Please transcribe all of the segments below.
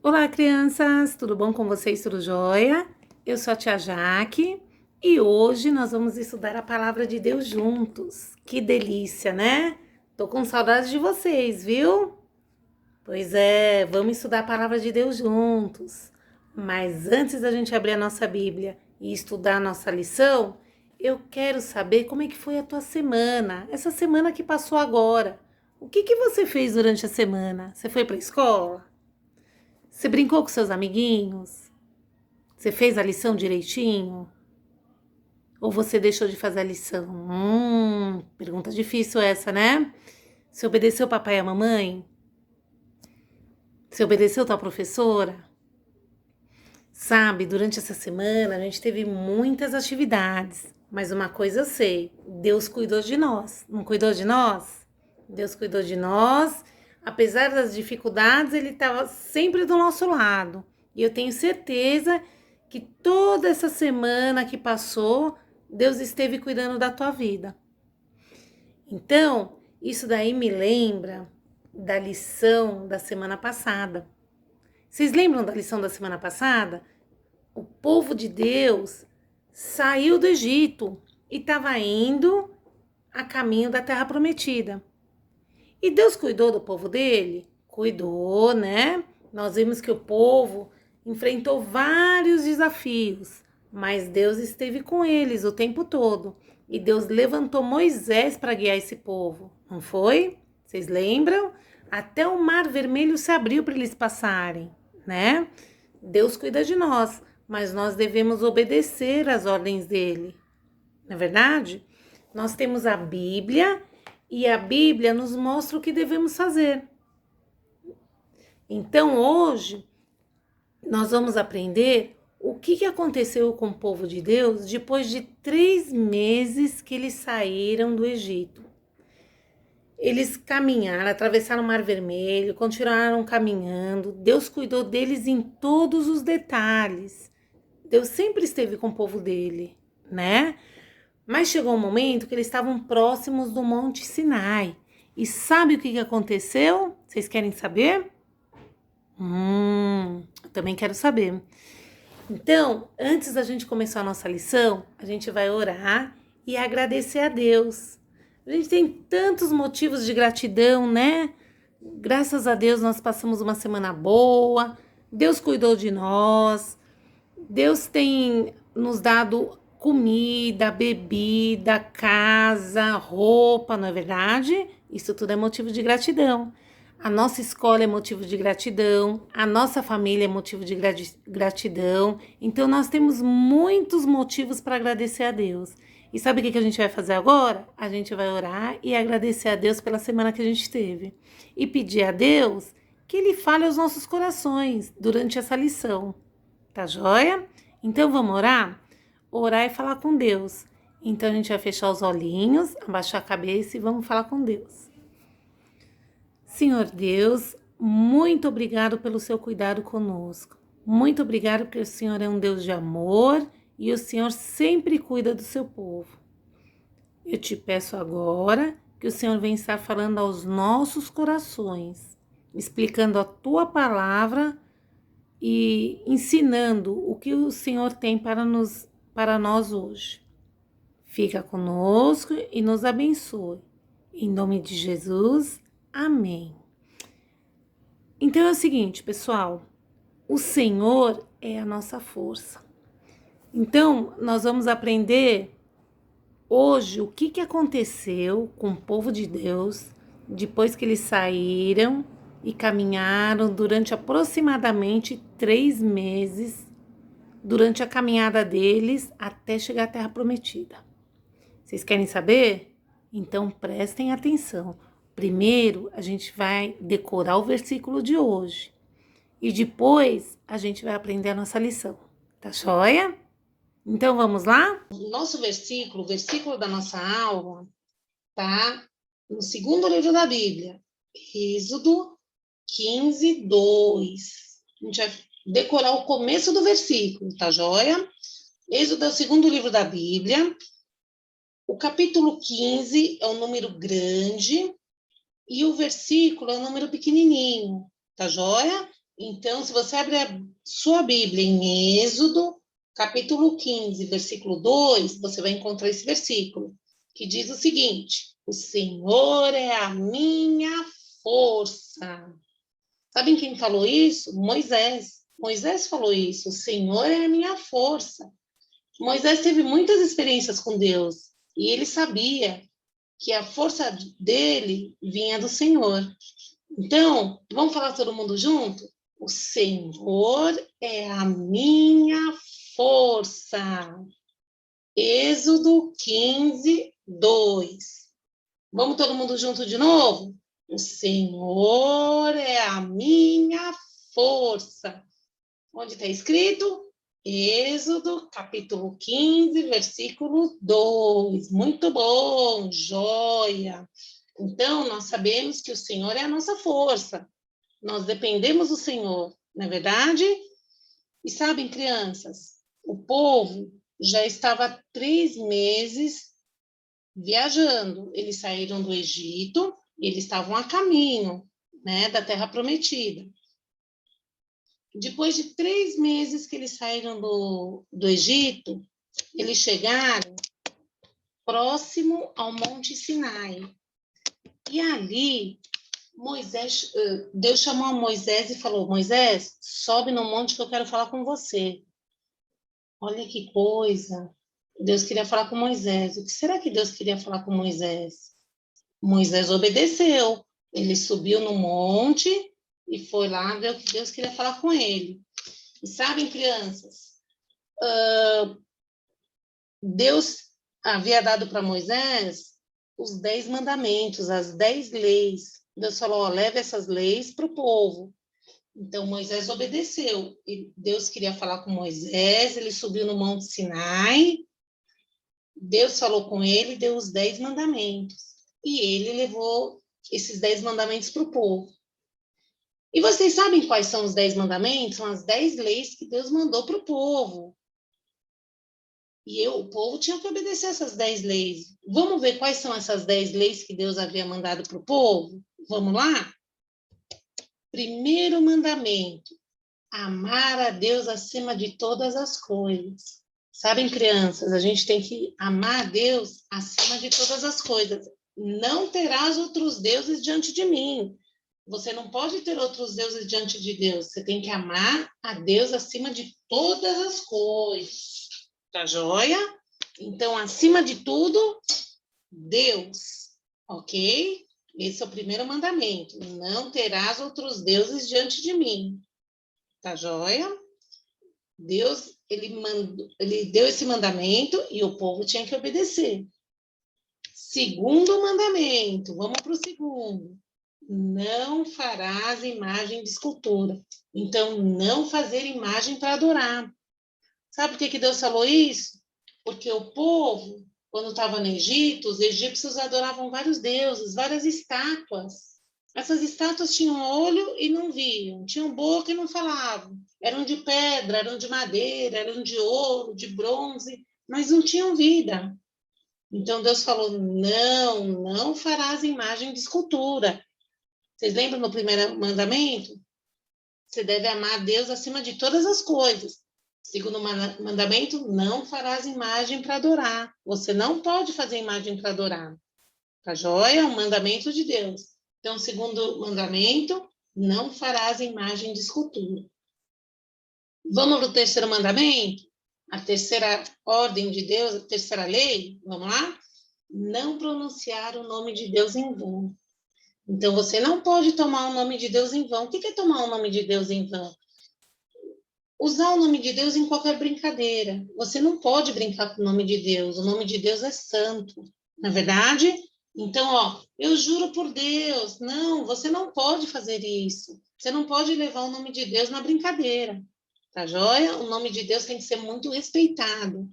Olá, crianças! Tudo bom com vocês? Tudo jóia? Eu sou a tia Jaque e hoje nós vamos estudar a palavra de Deus juntos. Que delícia, né? Tô com saudades de vocês, viu? Pois é, vamos estudar a palavra de Deus juntos. Mas antes da gente abrir a nossa Bíblia e estudar a nossa lição, eu quero saber como é que foi a tua semana, essa semana que passou agora. O que você fez durante a semana? Você foi para a escola? Você brincou com seus amiguinhos? Você fez a lição direitinho? Ou você deixou de fazer a lição? Pergunta difícil essa, né? Você obedeceu o papai e a mamãe? Você obedeceu tua professora? Sabe, durante essa semana a gente teve muitas atividades, mas uma coisa eu sei, Deus cuidou de nós. Não cuidou de nós? Deus cuidou de nós. Apesar das dificuldades, Ele estava sempre do nosso lado. E eu tenho certeza que toda essa semana que passou, Deus esteve cuidando da tua vida. Então, isso daí me lembra da lição da semana passada. Vocês lembram da lição da semana passada? O povo de Deus saiu do Egito e estava indo a caminho da Terra Prometida. E Deus cuidou do povo dele? Cuidou, né? Nós vimos que o povo enfrentou vários desafios, mas Deus esteve com eles o tempo todo. E Deus levantou Moisés para guiar esse povo, não foi? Vocês lembram? Até o Mar Vermelho se abriu para eles passarem, né? Deus cuida de nós, mas nós devemos obedecer às ordens dele, não é verdade? Nós temos a Bíblia e a Bíblia nos mostra o que devemos fazer. Então, hoje, nós vamos aprender o que aconteceu com o povo de Deus depois de 3 meses que eles saíram do Egito. Eles caminharam, atravessaram o Mar Vermelho, continuaram caminhando. Deus cuidou deles em todos os detalhes. Deus sempre esteve com o povo dele, né? Mas chegou um momento que eles estavam próximos do Monte Sinai. E sabe o que aconteceu? Vocês querem saber? Eu também quero saber. Então, antes da gente começar a nossa lição, a gente vai orar e agradecer a Deus. A gente tem tantos motivos de gratidão, né? Graças a Deus nós passamos uma semana boa, Deus cuidou de nós, Deus tem nos dado comida, bebida, casa, roupa, não é verdade? Isso tudo é motivo de gratidão. A nossa escola é motivo de gratidão, a nossa família é motivo de gratidão. Então, nós temos muitos motivos para agradecer a Deus. E sabe o que a gente vai fazer agora? A gente vai orar e agradecer a Deus pela semana que a gente teve. E pedir a Deus que Ele fale aos nossos corações durante essa lição. Tá joia? Então, vamos orar? Orar e falar com Deus. Então, a gente vai fechar os olhinhos, abaixar a cabeça e vamos falar com Deus. Senhor Deus, muito obrigado pelo seu cuidado conosco. Muito obrigado porque o Senhor é um Deus de amor e o Senhor sempre cuida do seu povo. Eu te peço agora que o Senhor venha estar falando aos nossos corações, explicando a tua palavra e ensinando o que o Senhor tem para nós hoje. Fica conosco e nos abençoe. Em nome de Jesus, amém. Então é o seguinte, pessoal, o Senhor é a nossa força. Então, nós vamos aprender hoje o que aconteceu com o povo de Deus depois que eles saíram e caminharam durante aproximadamente 3 meses, durante a caminhada deles até chegar à Terra Prometida. Vocês querem saber? Então prestem atenção. Primeiro, a gente vai decorar o versículo de hoje. E depois, a gente vai aprender a nossa lição. Tá joia? Então, vamos lá? O nosso versículo, o versículo da nossa aula, tá no segundo livro da Bíblia. Êxodo 15, 2. A gente vai decorar o começo do versículo, tá joia? Êxodo é o segundo livro da Bíblia. O capítulo 15 é um número grande e o versículo é um número pequenininho, tá joia? Então, se você abrir a sua Bíblia em Êxodo, capítulo 15, versículo 2, você vai encontrar esse versículo, que diz o seguinte: o Senhor é a minha força. Sabem quem falou isso? Moisés. Moisés falou isso: o Senhor é a minha força. Moisés teve muitas experiências com Deus e ele sabia que a força dele vinha do Senhor. Então, vamos falar todo mundo junto? O Senhor é a minha força. Êxodo 15, 2. Vamos todo mundo junto de novo? O Senhor é a minha força. Onde está escrito? Êxodo, capítulo 15, versículo 2. Muito bom, joia. Então, nós sabemos que o Senhor é a nossa força. Nós dependemos do Senhor, não é verdade? E sabem, crianças, o povo já estava há 3 meses viajando. Eles saíram do Egito e eles estavam a caminho, né, da Terra Prometida. Depois de 3 meses que eles saíram do Egito, eles chegaram próximo ao Monte Sinai. E ali, Deus chamou a Moisés e falou: Moisés, sobe no monte que eu quero falar com você. Olha que coisa. Deus queria falar com Moisés. O que será que Deus queria falar com Moisés? Moisés obedeceu. Ele subiu no monte e foi lá ver o que Deus queria falar com ele. E sabem, crianças, Deus havia dado para Moisés os 10 mandamentos, as 10 leis. Deus falou: ó, leve essas leis para o povo. Então Moisés obedeceu. E Deus queria falar com Moisés, ele subiu no Monte Sinai. Deus falou com ele, deu os 10 mandamentos. E ele levou esses 10 mandamentos para o povo. E vocês sabem quais são os 10 mandamentos? São as 10 leis que Deus mandou para o povo. E o povo tinha que obedecer essas 10 leis. Vamos ver quais são essas 10 leis que Deus havia mandado para o povo? Vamos lá? Primeiro mandamento: amar a Deus acima de todas as coisas. Sabem, crianças, a gente tem que amar a Deus acima de todas as coisas. Não terás outros deuses diante de mim. Você não pode ter outros deuses diante de Deus. Você tem que amar a Deus acima de todas as coisas. Tá joia? Então, acima de tudo, Deus. Ok? Esse é o primeiro mandamento. Não terás outros deuses diante de mim. Tá joia? Deus, ele deu esse mandamento e o povo tinha que obedecer. Segundo mandamento, vamos para o segundo. Não farás imagem de escultura. Então, não fazer imagem para adorar. Sabe por que Deus falou isso? Porque o povo, quando estava no Egito, os egípcios adoravam vários deuses, várias estátuas. Essas estátuas tinham olho e não viam, tinham boca e não falavam. Eram de pedra, eram de madeira, eram de ouro, de bronze, mas não tinham vida. Então Deus falou: não farás imagem de escultura. Vocês lembram no primeiro mandamento? Você deve amar a Deus acima de todas as coisas. Segundo mandamento, não farás imagem para adorar. Você não pode fazer imagem para adorar. Tá joia? É um mandamento de Deus. Então, segundo mandamento, não farás imagem de escultura. Vamos para o terceiro mandamento? A terceira ordem de Deus, a terceira lei? Vamos lá? Não pronunciar o nome de Deus em vão. Então, você não pode tomar o nome de Deus em vão. O que é tomar o nome de Deus em vão? Usar o nome de Deus em qualquer brincadeira. Você não pode brincar com o nome de Deus. O nome de Deus é santo. Na verdade? Então, ó, eu juro por Deus. Não, você não pode fazer isso. Você não pode levar o nome de Deus na brincadeira. Tá joia? O nome de Deus tem que ser muito respeitado.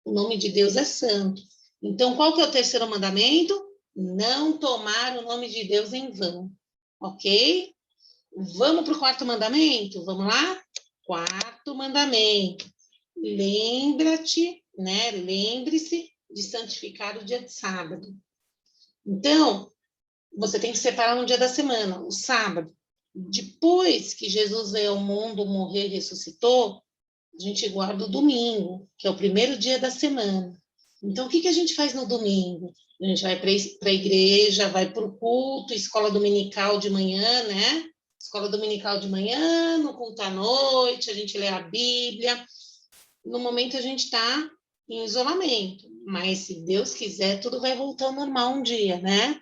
O nome de Deus é santo. Então, qual que é o terceiro mandamento? Não tomar o nome de Deus em vão. Ok? Vamos para o quarto mandamento? Vamos lá? Quarto mandamento. Lembra-te, né? Lembre-se de santificar o dia de sábado. Então, você tem que separar um dia da semana, o sábado. Depois que Jesus veio ao mundo, morreu e ressuscitou, a gente guarda o domingo, que é o primeiro dia da semana. Então, o que a gente faz no domingo? A gente vai para a igreja, vai para o culto, escola dominical de manhã, né? Escola dominical de manhã, no culto à noite, a gente lê a Bíblia. No momento, a gente está em isolamento, mas se Deus quiser, tudo vai voltar ao normal um dia, né?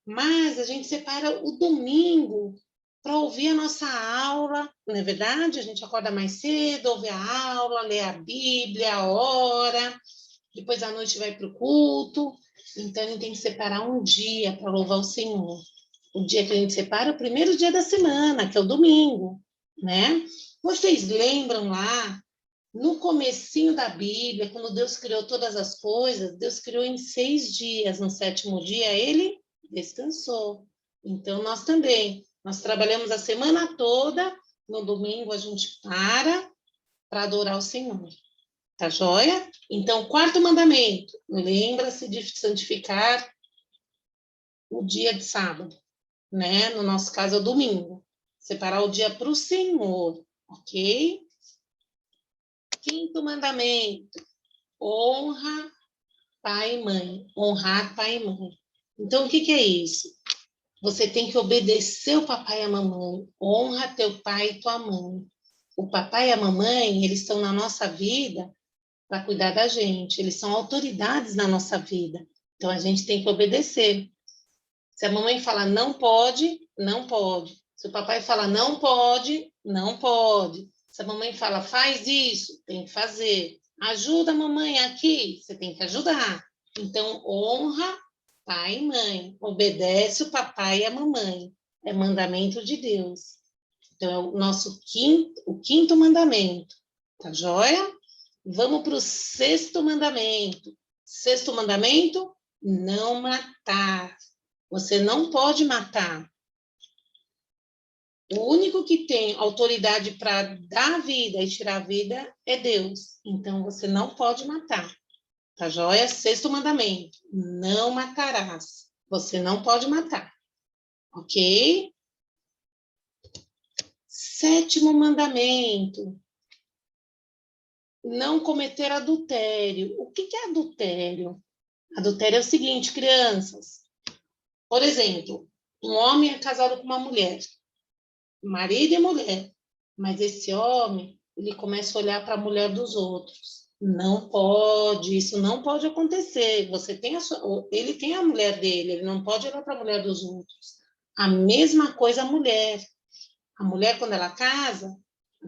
Mas a gente separa o domingo para ouvir a nossa aula, não é verdade? A gente acorda mais cedo, ouve a aula, lê a Bíblia, ora, depois à noite vai para o culto. Então, a gente tem que separar um dia para louvar o Senhor. O dia que a gente separa é o primeiro dia da semana, que é o domingo, né? Vocês lembram lá, no comecinho da Bíblia, quando Deus criou todas as coisas, Deus criou em 6 dias. No sétimo dia, ele descansou. Então, nós também. Nós trabalhamos a semana toda, no domingo a gente para adorar o Senhor. Tá joia? Então, quarto mandamento, lembra-se de santificar o dia de sábado, né? No nosso caso, é o domingo. Separar o dia para o Senhor, ok? Quinto mandamento, honra pai e mãe. Honrar pai e mãe. Então, o que é isso? Você tem que obedecer o papai e a mamãe. Honra teu pai e tua mãe. O papai e a mamãe, eles estão na nossa vida para cuidar da gente. Eles são autoridades na nossa vida. Então, a gente tem que obedecer. Se a mamãe fala não pode, não pode. Se o papai fala não pode, não pode. Se a mamãe fala faz isso, tem que fazer. Ajuda a mamãe aqui, você tem que ajudar. Então, honra pai e mãe. Obedece o papai e a mamãe. É mandamento de Deus. Então, é o nosso quinto mandamento. Tá joia? Vamos para o sexto mandamento. Sexto mandamento, não matar. Você não pode matar. O único que tem autoridade para dar vida e tirar a vida é Deus. Então, você não pode matar. Tá joia? Sexto mandamento, não matarás. Você não pode matar. Ok? Sétimo mandamento, não cometer adultério. O que é adultério? Adultério é o seguinte, crianças. Por exemplo, um homem é casado com uma mulher, marido e mulher, mas esse homem, ele começa a olhar para a mulher dos outros. Não pode, isso não pode acontecer. Você tem ele tem a mulher dele, ele não pode olhar para a mulher dos outros. A mesma coisa a mulher. A mulher, quando ela casa,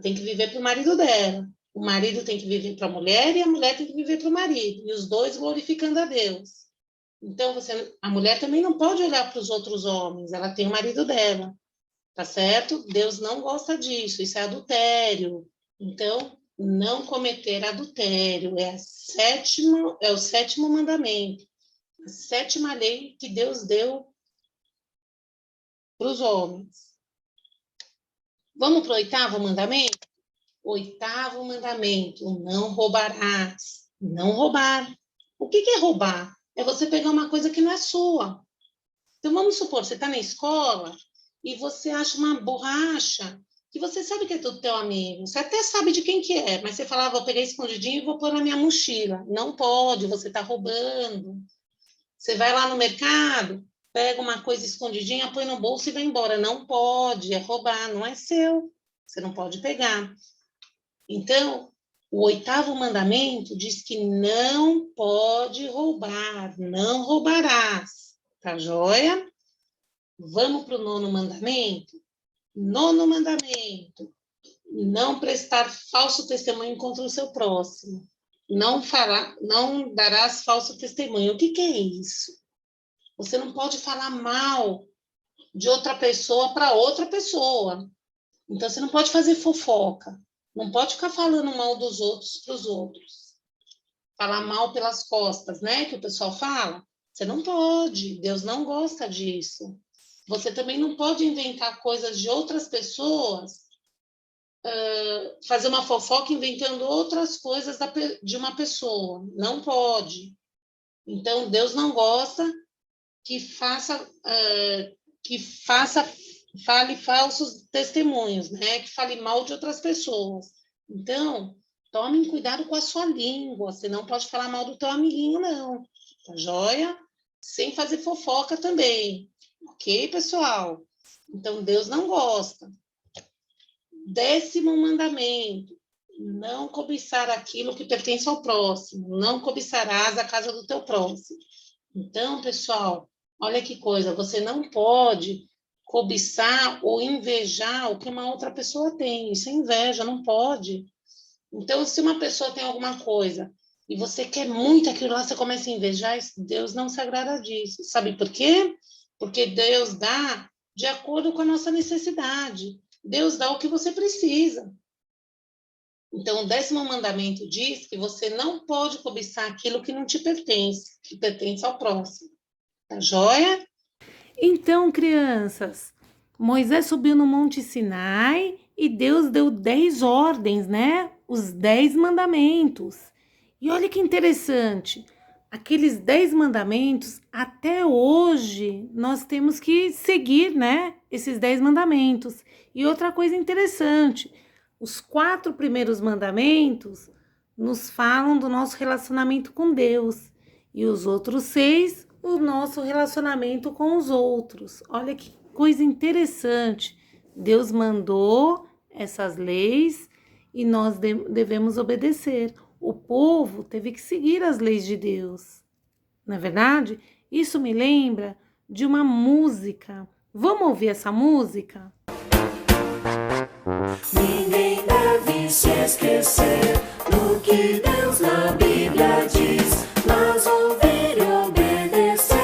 tem que viver para o marido dela. O marido tem que viver para a mulher e a mulher tem que viver para o marido. E os dois glorificando a Deus. Então, a mulher também não pode olhar para os outros homens. Ela tem o marido dela, tá certo? Deus não gosta disso. Isso é adultério. Então, não cometer adultério é o sétimo mandamento. A sétima lei que Deus deu para os homens. Vamos para o oitavo mandamento? Oitavo mandamento, não roubarás. Não roubar. O que é roubar? É você pegar uma coisa que não é sua. Então, vamos supor, você está na escola e você acha uma borracha que você sabe que é do teu amigo. Você até sabe de quem que é, mas você fala, vou pegar escondidinho e vou pôr na minha mochila. Não pode, você está roubando. Você vai lá no mercado, pega uma coisa escondidinha, põe no bolso e vai embora. Não pode, é roubar, não é seu. Você não pode pegar. Então, o oitavo mandamento diz que não pode roubar, não roubarás. Tá joia? Vamos para o nono mandamento? Nono mandamento, não prestar falso testemunho contra o seu próximo. Não darás falso testemunho. O que é isso? Você não pode falar mal de outra pessoa para outra pessoa. Então, você não pode fazer fofoca. Não pode ficar falando mal dos outros para os outros. Falar mal pelas costas, né? Que o pessoal fala. Você não pode. Deus não gosta disso. Você também não pode inventar coisas de outras pessoas, fazer uma fofoca inventando outras coisas de uma pessoa. Não pode. Então, Deus não gosta que faça fale falsos testemunhos, né? Que fale mal de outras pessoas. Então, tomem cuidado com a sua língua. Você não pode falar mal do teu amiguinho, não. Tá joia? Sem fazer fofoca também. Ok, pessoal? Então, Deus não gosta. 10º mandamento. Não cobiçar aquilo que pertence ao próximo. Não cobiçarás a casa do teu próximo. Então, pessoal, olha que coisa. Você não pode cobiçar ou invejar o que uma outra pessoa tem. Isso é inveja, não pode. Então, se uma pessoa tem alguma coisa e você quer muito aquilo lá, você começa a invejar, Deus não se agrada disso. Sabe por quê? Porque Deus dá de acordo com a nossa necessidade. Deus dá o que você precisa. Então, o 10º mandamento diz que você não pode cobiçar aquilo que não te pertence, que pertence ao próximo. Tá joia? Então, crianças, Moisés subiu no Monte Sinai e Deus deu 10 ordens, né? Os 10 mandamentos. E olha que interessante, aqueles 10 mandamentos, até hoje, nós temos que seguir, né? Esses 10 mandamentos. E outra coisa interessante, os 4 primeiros mandamentos nos falam do nosso relacionamento com Deus. E os outros 6, o nosso relacionamento com os outros. Olha que coisa interessante. Deus mandou essas leis e nós devemos obedecer. O povo teve que seguir as leis de Deus. Não é verdade? Isso me lembra de uma música. Vamos ouvir essa música? Ninguém deve se esquecer do que Deus na Bíblia diz, mas ouvir e obedecer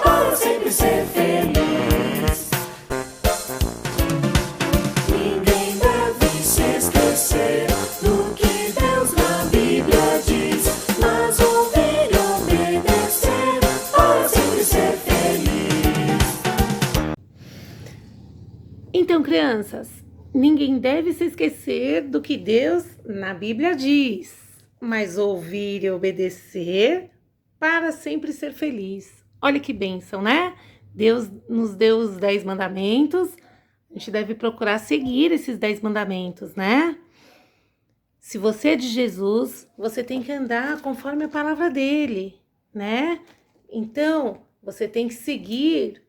para sempre ser feliz. Ninguém deve se esquecer do que Deus na Bíblia diz, mas ouvir e obedecer para sempre ser feliz. Então, crianças, ninguém deve se esquecer do que Deus na Bíblia diz, mas ouvir e obedecer para sempre ser feliz. Olha que bênção, né? Deus nos deu os 10 mandamentos, a gente deve procurar seguir esses 10 mandamentos, né? Se você é de Jesus, você tem que andar conforme a palavra dele, né? Então, você tem que seguir,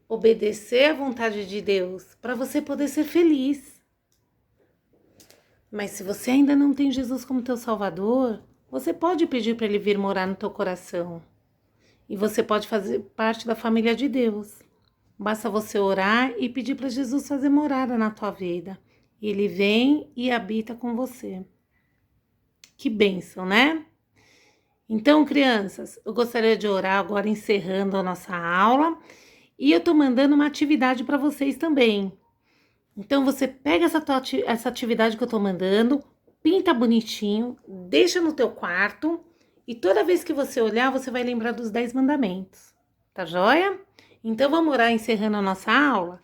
obedecer à vontade de Deus, para você poder ser feliz. Mas se você ainda não tem Jesus como teu Salvador, você pode pedir para ele vir morar no teu coração. E você pode fazer parte da família de Deus. Basta você orar e pedir para Jesus fazer morada na tua vida. E ele vem e habita com você. Que bênção, né? Então, crianças, eu gostaria de orar agora encerrando a nossa aula. E eu tô mandando uma atividade para vocês também. Então, você pega essa atividade que eu tô mandando, pinta bonitinho, deixa no teu quarto e toda vez que você olhar, você vai lembrar dos 10 mandamentos. Tá joia? Então, vamos orar encerrando a nossa aula?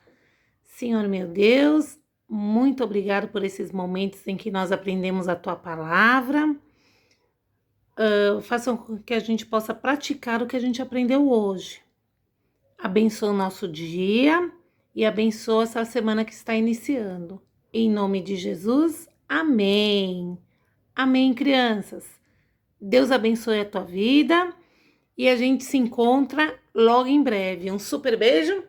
Senhor meu Deus, muito obrigado por esses momentos em que nós aprendemos a tua palavra. Façam com que a gente possa praticar o que a gente aprendeu hoje. Abençoa o nosso dia e abençoa essa semana que está iniciando. Em nome de Jesus, amém. Amém, crianças. Deus abençoe a tua vida e a gente se encontra logo em breve. Um super beijo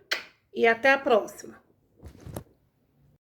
e até a próxima.